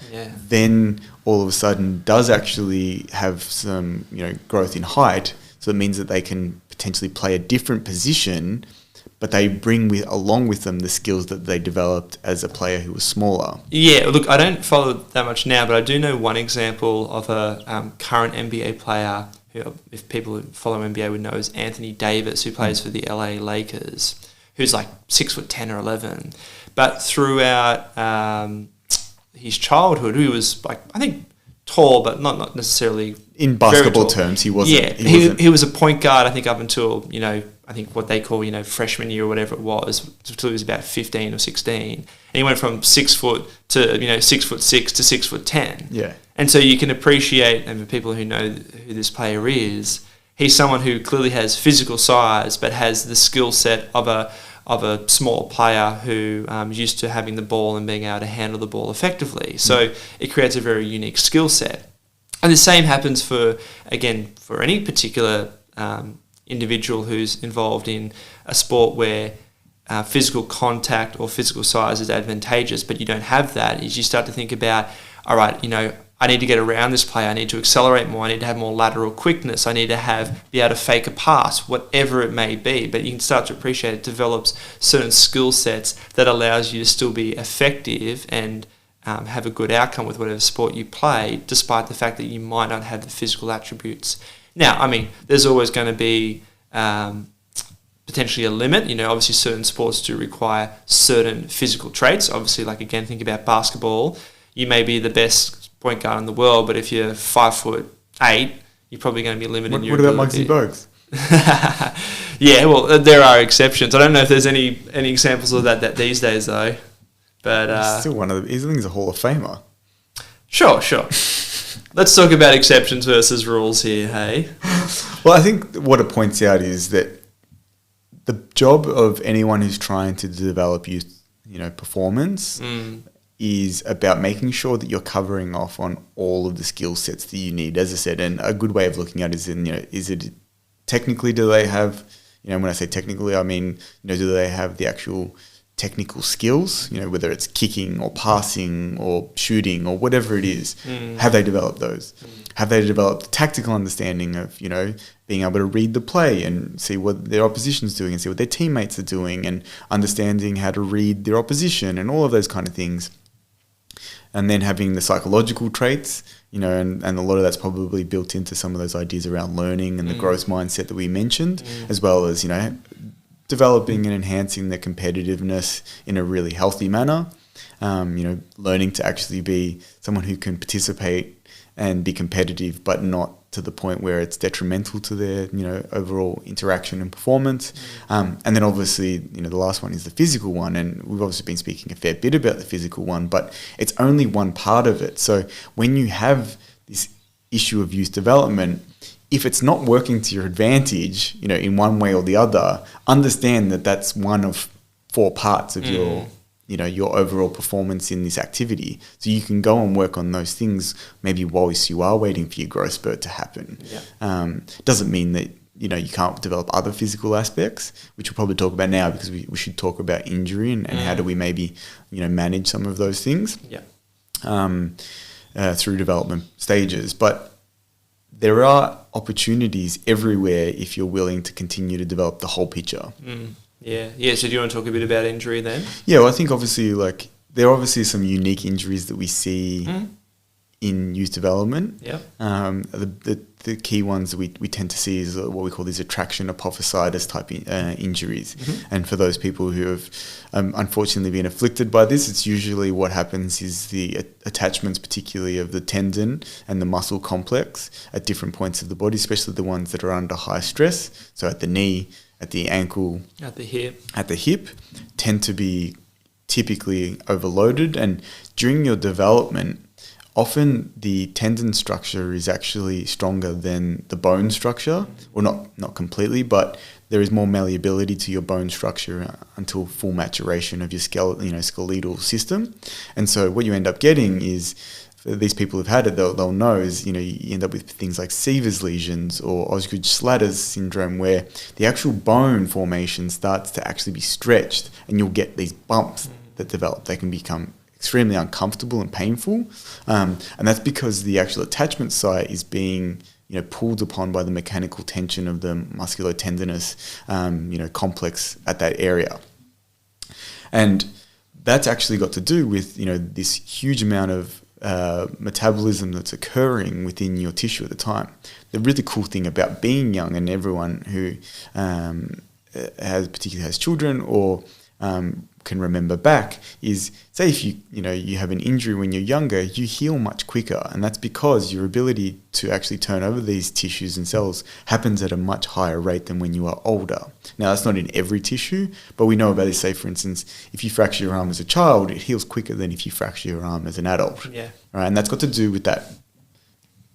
then all of a sudden does actually have some, growth in height. So it means that they can potentially play a different position, but they bring along with them the skills that they developed as a player who was smaller. Yeah, look, I don't follow that much now, but I do know one example of a current NBA player who, if people who follow NBA would know, is Anthony Davis, who plays for the LA Lakers, who's like 6'10" or 11. But throughout his childhood, he was like, I think, tall, but not necessarily in basketball terms. He wasn't. Yeah, he was a point guard. I think up until I think what they call freshman year or whatever it was, until he was about 15 or 16, and he went from 6 foot to 6'6" to 6'10". Yeah, and so you can appreciate, and for people who know who this player is, he's someone who clearly has physical size, but has the skill set of a small player who is used to having the ball and being able to handle the ball effectively. So it creates a very unique skill set. And the same happens for any particular individual who's involved in a sport where physical contact or physical size is advantageous, but you don't have that, is you start to think about, all right, I need to get around this player, I need to accelerate more, I need to have more lateral quickness, I need to be able to fake a pass, whatever it may be. But you can start to appreciate it develops certain skill sets that allows you to still be effective and have a good outcome with whatever sport you play, despite the fact that you might not have the physical attributes. Now, I mean, there's always going to be potentially a limit. Obviously certain sports do require certain physical traits. Obviously, like again, think about basketball. You may be the best point guard in the world, but if you're 5'8", you're probably going to be limited in your ability. What about Muggsy Bogues? Yeah, well, there are exceptions. I don't know if there's any examples of that these days, though. But he's still one of the. I think he's a Hall of Famer. Sure. Let's talk about exceptions versus rules here, hey? Well, I think what it points out is that the job of anyone who's trying to develop youth, performance is about making sure that you're covering off on all of the skill sets that you need, as I said. And a good way of looking at it is it technically, do they have, when I say technically, I mean, do they have the actual technical skills, whether it's kicking or passing or shooting or whatever it is. Have they developed those? Have they developed the tactical understanding of, being able to read the play and see what their opposition's doing and see what their teammates are doing and understanding how to read their opposition and all of those kind of things. And then having the psychological traits, and a lot of that's probably built into some of those ideas around learning and the growth mindset that we mentioned, as well as, developing and enhancing their competitiveness in a really healthy manner, learning to actually be someone who can participate and be competitive, but not to the point where it's detrimental to their, overall interaction and performance. And then obviously, the last one is the physical one. And we've obviously been speaking a fair bit about the physical one, but it's only one part of it. So when you have this issue of youth development, if it's not working to your advantage, in one way or the other, understand that that's one of 4 parts of your overall performance in this activity. So you can go and work on those things maybe whilst you are waiting for your growth spurt to happen. Yeah. Doesn't mean that, you can't develop other physical aspects, which we'll probably talk about now because we should talk about injury and how do we maybe, manage some of those things through development stages. But there are opportunities everywhere if you're willing to continue to develop the whole picture. Yeah. So do you want to talk a bit about injury then? Yeah, well, I think obviously, there are obviously some unique injuries that we see in youth development. Yeah. The key ones that we tend to see is what we call these attraction apophysitis type injuries. And for those people who have unfortunately been afflicted by this, it's usually what happens is the attachments, particularly of the tendon and the muscle complex at different points of the body, especially the ones that are under high stress. So at the knee, at the ankle, at the hip, tend to be typically overloaded. And during your development, often the tendon structure is actually stronger than the bone structure, or not completely, but there is more malleability to your bone structure until full maturation of your skeletal system. And so what you end up getting is, for these people who've had it, they'll know is, you end up with things like Sever's lesions or Osgood-Schlatters syndrome, where the actual bone formation starts to actually be stretched, and you'll get these bumps that develop. They can become extremely uncomfortable and painful, and that's because the actual attachment site is being pulled upon by the mechanical tension of the musculotendinous complex at that area. And that's actually got to do with this huge amount of metabolism that's occurring within your tissue at the time. The really cool thing about being young, and everyone who particularly has children or can remember back, is, say if you have an injury when you're younger, you heal much quicker, and that's because your ability to actually turn over these tissues and cells happens at a much higher rate than when you are older. Now, that's not in every tissue, but we know about this. Say, for instance, if you fracture your arm as a child, it heals quicker than if you fracture your arm as an adult. Yeah. Right, and that's got to do with that.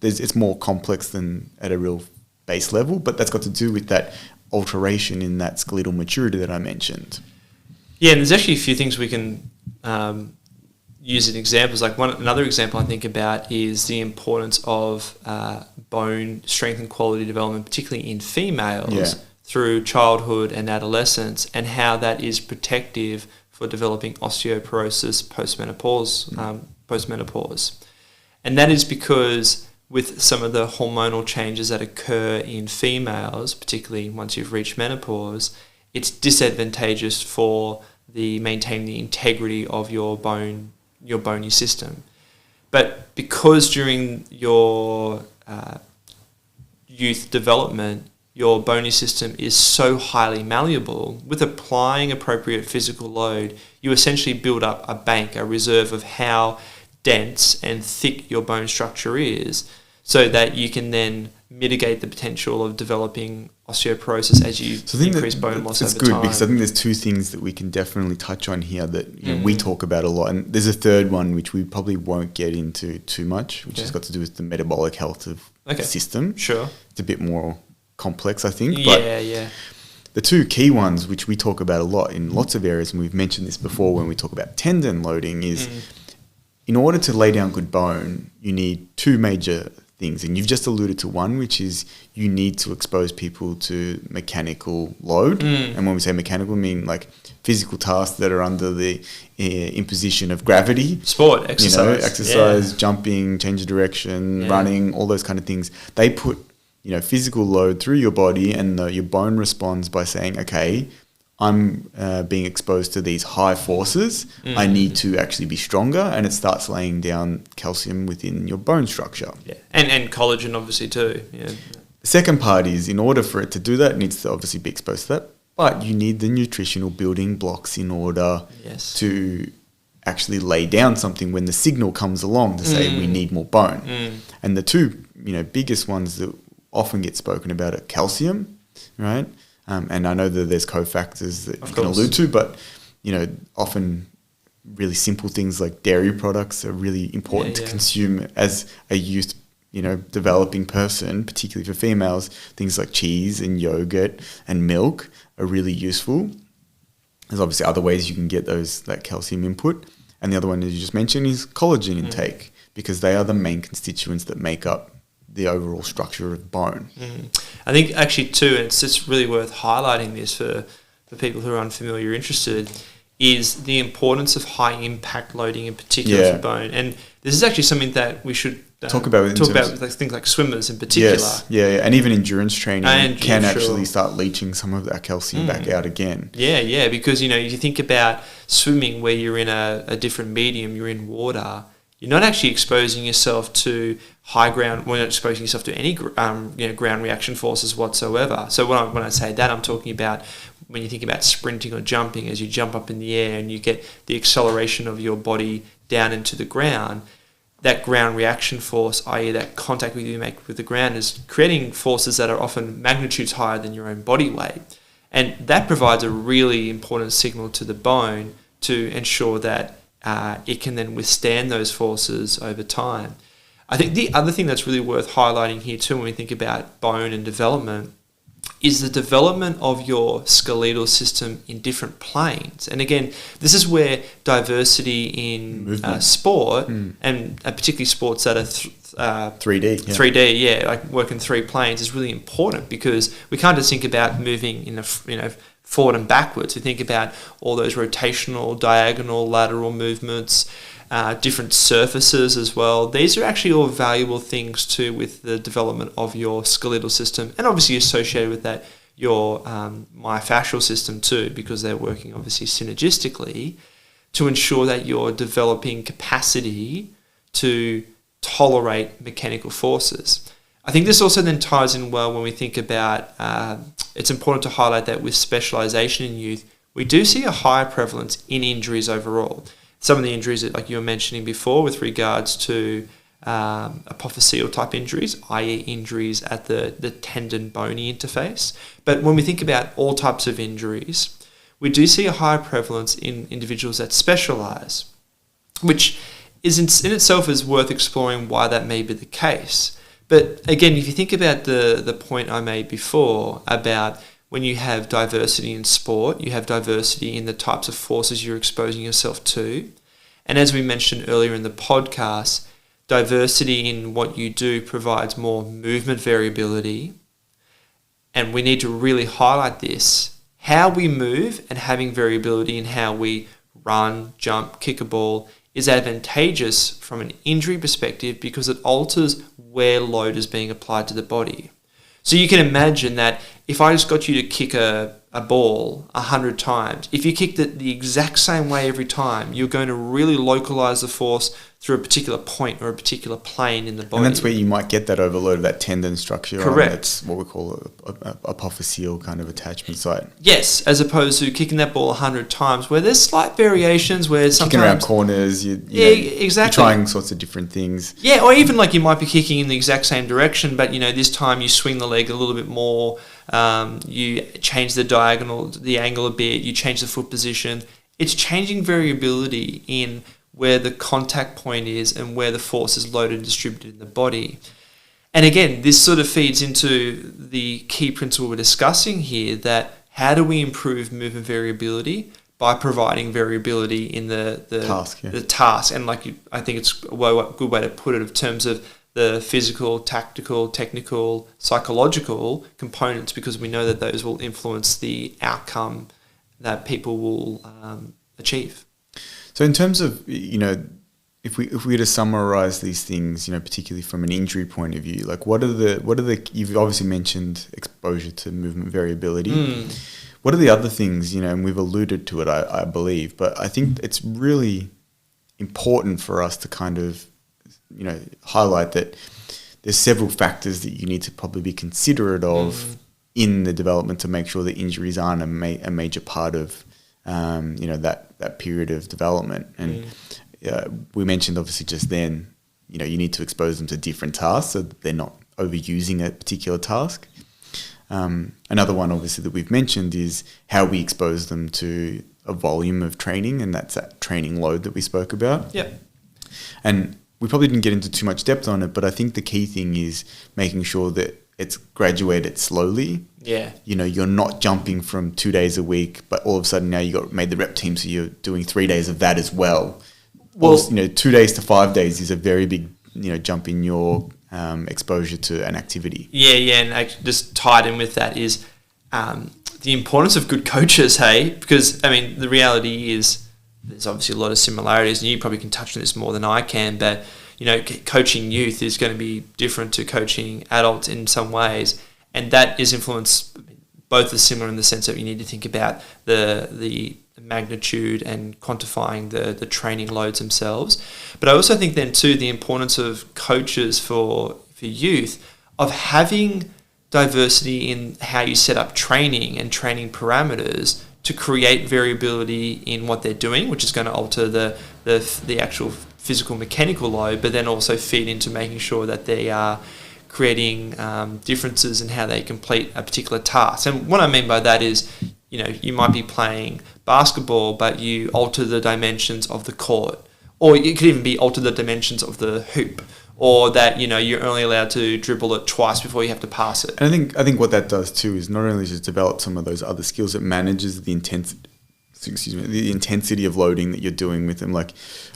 It's more complex than at a real base level, but that's got to do with that alteration in that skeletal maturity that I mentioned. Yeah, and there's actually a few things we can use as examples. Like another example I think about is the importance of bone strength and quality development, particularly in females through childhood and adolescence, and how that is protective for developing osteoporosis post-menopause. And that is because with some of the hormonal changes that occur in females, particularly once you've reached menopause, it's disadvantageous for maintaining the integrity of your bony system. But because during your youth development, your bony system is so highly malleable, with applying appropriate physical load, you essentially build up a reserve of how dense and thick your bone structure is, so that you can then mitigate the potential of developing osteoporosis as you increase bone loss over time. It's good, because I think there's two things that we can definitely touch on here that we talk about a lot, and there's a third one which we probably won't get into too much, which has got to do with the metabolic health of the system. Sure. It's a bit more complex, I think. Yeah. The two key ones, which we talk about a lot in lots of areas, and we've mentioned this before when we talk about tendon loading, is in order to lay down good bone, you need two major things. And you've just alluded to one, which is you need to expose people to mechanical load. And when we say mechanical, we mean like physical tasks that are under the imposition of gravity. Sport, exercise. Jumping, change of direction, running, all those kind of things. They put physical load through your body, and your bone responds by saying, okay, I'm being exposed to these high forces. I need to actually be stronger, and it starts laying down calcium within your bone structure. Yeah, and collagen obviously too. Yeah. The second part is, in order for it to do that, it needs to obviously be exposed to that, but you need the nutritional building blocks in order to actually lay down something when the signal comes along to say we need more bone. And the two biggest ones that often get spoken about are calcium, right? And I know that there's cofactors that you can allude to, but often really simple things like dairy products are really important to consume as a youth, developing person, particularly for females. Things like cheese and yogurt and milk are really useful. There's obviously other ways you can get that calcium input. And the other one, as you just mentioned, is collagen intake, because they are the main constituents that make up the overall structure of bone. I think actually too, and it's just really worth highlighting this for people who are unfamiliar or interested, is the importance of high impact loading in particular for bone. And this is actually something that we should talk about with things like swimmers in particular. Yes, and even endurance training can actually start leaching some of that calcium back out again. Yeah, because you think about swimming where you're in a different medium, you're in water, you're not actually exposing yourself to high ground. We're not exposing yourself to any ground reaction forces whatsoever. So when I say that, I'm talking about when you think about sprinting or jumping, as you jump up in the air and you get the acceleration of your body down into the ground. That ground reaction force, i.e. that contact you make with the ground, is creating forces that are often magnitudes higher than your own body weight. And that provides a really important signal to the bone to ensure that it can then withstand those forces over time. I think the other thing that's really worth highlighting here too when we think about bone and development is the development of your skeletal system in different planes. And again, this is where diversity in sport, and particularly sports that are 3D. 3D, like work in 3 planes, is really important, because we can't just think about moving in forward and backwards. We think about all those rotational, diagonal, lateral movements, different surfaces as well. These are actually all valuable things too with the development of your skeletal system, and obviously associated with that your myofascial system too, because they're working obviously synergistically to ensure that you're developing capacity to tolerate mechanical forces. I think this also then ties in well when we think about, it's important to highlight that with specialisation in youth, we do see a higher prevalence in injuries overall. Some of the injuries that, like you were mentioning before, with regards to apophyseal type injuries, i.e. injuries at the tendon-bony interface. But when we think about all types of injuries, we do see a higher prevalence in individuals that specialise, which is in itself is worth exploring why that may be the case. But again, if you think about the point I made before about when you have diversity in sport, you have diversity in the types of forces you're exposing yourself to. And as we mentioned earlier in the podcast, diversity in what you do provides more movement variability. And we need to really highlight this. How we move and having variability in how we run, jump, kick a ball is advantageous from an injury perspective because it alters where load is being applied to the body. So you can imagine that if I just got you to kick a ball 100 times, if you kicked it the exact same way every time, you're going to really localize the force through a particular point or a particular plane in the body. And that's where you might get that overload of that tendon structure. Correct. That's what we call a apophyseal kind of attachment site. Yes, as opposed to kicking that ball 100 times, where there's slight variations, where sometimes kicking around corners, exactly. You're trying sorts of different things. Yeah, or even like you might be kicking in the exact same direction, but this time you swing the leg a little bit more. You change the diagonal, the angle a bit. You change the foot position. It's changing variability in where the contact point is and where the force is loaded and distributed in the body. And again, this sort of feeds into the key principle we're discussing here, that how do we improve movement variability? By providing variability in the task. Yeah. The task. And I think it's a good way to put it in terms of the physical, tactical, technical, psychological components, because we know that those will influence the outcome that people will achieve. So in terms of, if we were to summarize these things, particularly from an injury point of view, like what are the you've obviously mentioned exposure to movement variability. What are the other things, and we've alluded to it, I believe, but I think it's really important for us to kind of, highlight that there's several factors that you need to probably be considerate of in the development to make sure that injuries aren't a major part of, that period of development. And we mentioned obviously just then, you need to expose them to different tasks so that they're not overusing a particular task. Another one obviously that we've mentioned is how we expose them to a volume of training, and that's that training load that we spoke about. Yep. And we probably didn't get into too much depth on it, but I think the key thing is making sure that it's graduated slowly. Yeah. You're not jumping from 2 days a week, but all of a sudden now you got made the rep team, so you're doing 3 days of that as well. Well, 2 days to 5 days is a very big, jump in your exposure to an activity. Yeah, and just tied in with that is the importance of good coaches, hey? Because, the reality is there's obviously a lot of similarities, and you probably can touch on this more than I can, but, coaching youth is going to be different to coaching adults in some ways, and that is influenced, both are similar in the sense that you need to think about the magnitude and quantifying the training loads themselves. But I also think then too the importance of coaches for youth, of having diversity in how you set up training and training parameters to create variability in what they're doing, which is going to alter the actual physical mechanical load, but then also feed into making sure that they are creating differences in how they complete a particular task. And what I mean by that is, you might be playing basketball, but you alter the dimensions of the court, or it could even be alter the dimensions of the hoop, or that you're only allowed to dribble it twice before you have to pass it. And I think what that does too is not only just develop some of those other skills, it manages the intensity of loading that you're doing with them. Like,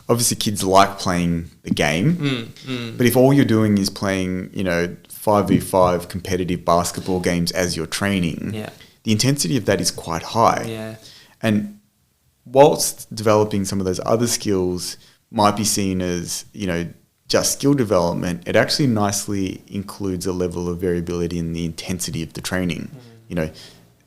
obviously kids like playing the game, but if all you're doing is playing 5v5 competitive basketball games as you're training, the intensity of that is quite high. And whilst developing some of those other skills might be seen as just skill development, it actually nicely includes a level of variability in the intensity of the training.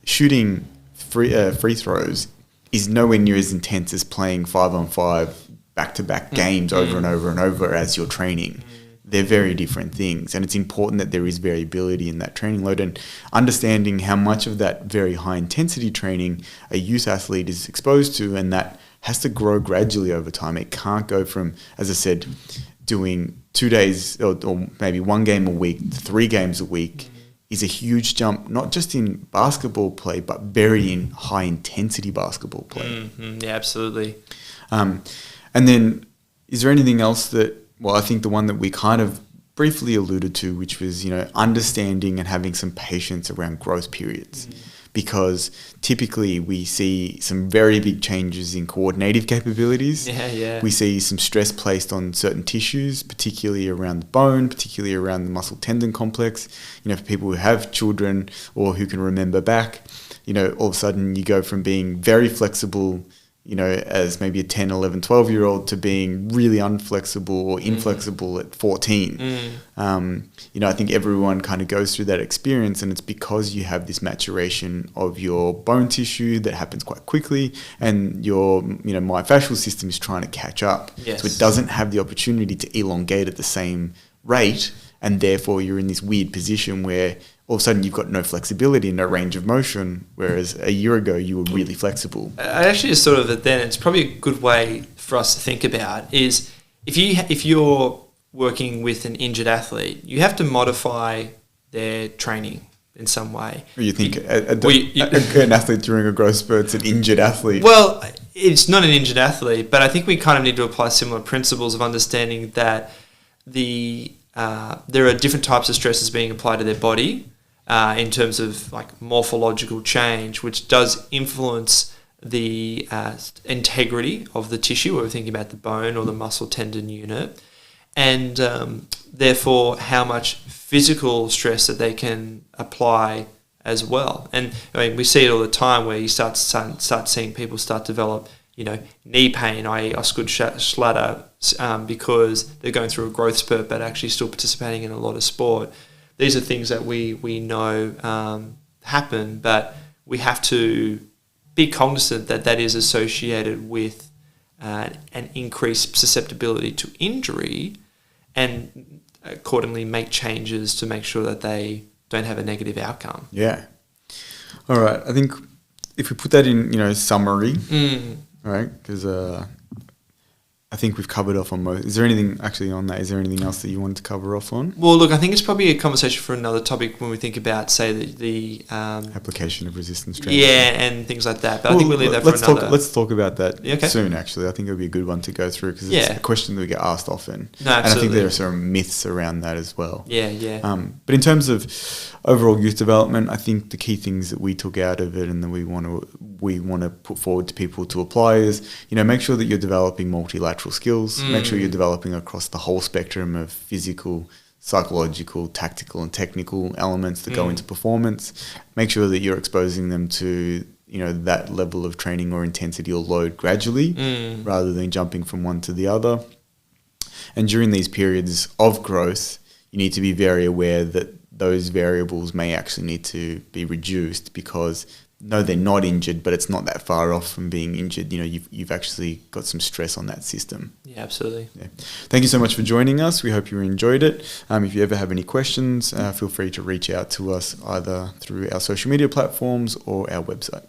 Shooting free throws is nowhere near as intense as playing 5-on-5 back-to-back games over and over and over as you're training. They're very different things, and it's important that there is variability in that training load, and understanding how much of that very high intensity training a youth athlete is exposed to, and that has to grow gradually over time. It can't go from, as I said, doing 2 days or maybe one game a week to 3 games a week is a huge jump, not just in basketball play, but very in high intensity basketball play. Yeah, absolutely. And then is there anything else that, I think the one that we kind of briefly alluded to, which was, understanding and having some patience around growth periods. Because typically we see some very big changes in coordinative capabilities. We see some stress placed on certain tissues, particularly around the bone, particularly around the muscle tendon complex. For people who have children or who can remember back, all of a sudden you go from being very flexible, as maybe a 10, 11, 12-year-old to being really unflexible or inflexible at 14. I think everyone kind of goes through that experience, and it's because you have this maturation of your bone tissue that happens quite quickly, and your myofascial system is trying to catch up. So it doesn't have the opportunity to elongate at the same rate, and therefore you're in this weird position where all of a sudden you've got no flexibility and no range of motion, whereas a year ago you were really flexible. I actually just sort of it then, it's probably a good way for us to think about is if you're working with an injured athlete, you have to modify their training in some way. Or you think an athlete during a growth spurt's an injured athlete? Well, it's not an injured athlete, but I think we kind of need to apply similar principles of understanding that there are different types of stresses being applied to their body in terms of like morphological change, which does influence the integrity of the whether we're thinking about the bone or the muscle tendon unit, and therefore how much physical stress that they can apply as well. And I mean, we see it all the time where you start seeing people start to develop knee pain, i.e. Osgood-Schlatter, because they're going through a growth spurt but actually still participating in a lot of sport. These are things that we know happen, but we have to be cognizant that is associated with an increased susceptibility to injury, and accordingly make changes to make sure that they don't have a negative outcome. Yeah. All right. I think if we put that in, summary, right? Because I think we've covered off on most. Is there anything actually on that? Is there anything else that you wanted to cover off on? Well, look, I think it's probably a conversation for another topic when we think about, say, the application of resistance training. Yeah, and things like that. But I think we'll leave that for another. Let's talk about that soon, actually. I think it would be a good one to go through because it's a question that we get asked often. No, absolutely. And I think there are some myths around that as well. Yeah. But in terms of overall youth development, I think the key things that we took out of it and that we want to put forward to people to apply is, make sure that you're developing multilateral skills. Make sure you're developing across the whole spectrum of physical, psychological, tactical and technical elements that go into performance. Make sure that you're exposing them to that level of training or intensity or load gradually rather than jumping from one to the other. And during these periods of growth, you need to be very aware that those variables may actually need to be reduced because no, they're not injured, but it's not that far off from being injured. You've actually got some stress on that system. Yeah, absolutely. Yeah. Thank you so much for joining us. We hope you enjoyed it. If you ever have any questions, feel free to reach out to us either through our social media platforms or our website.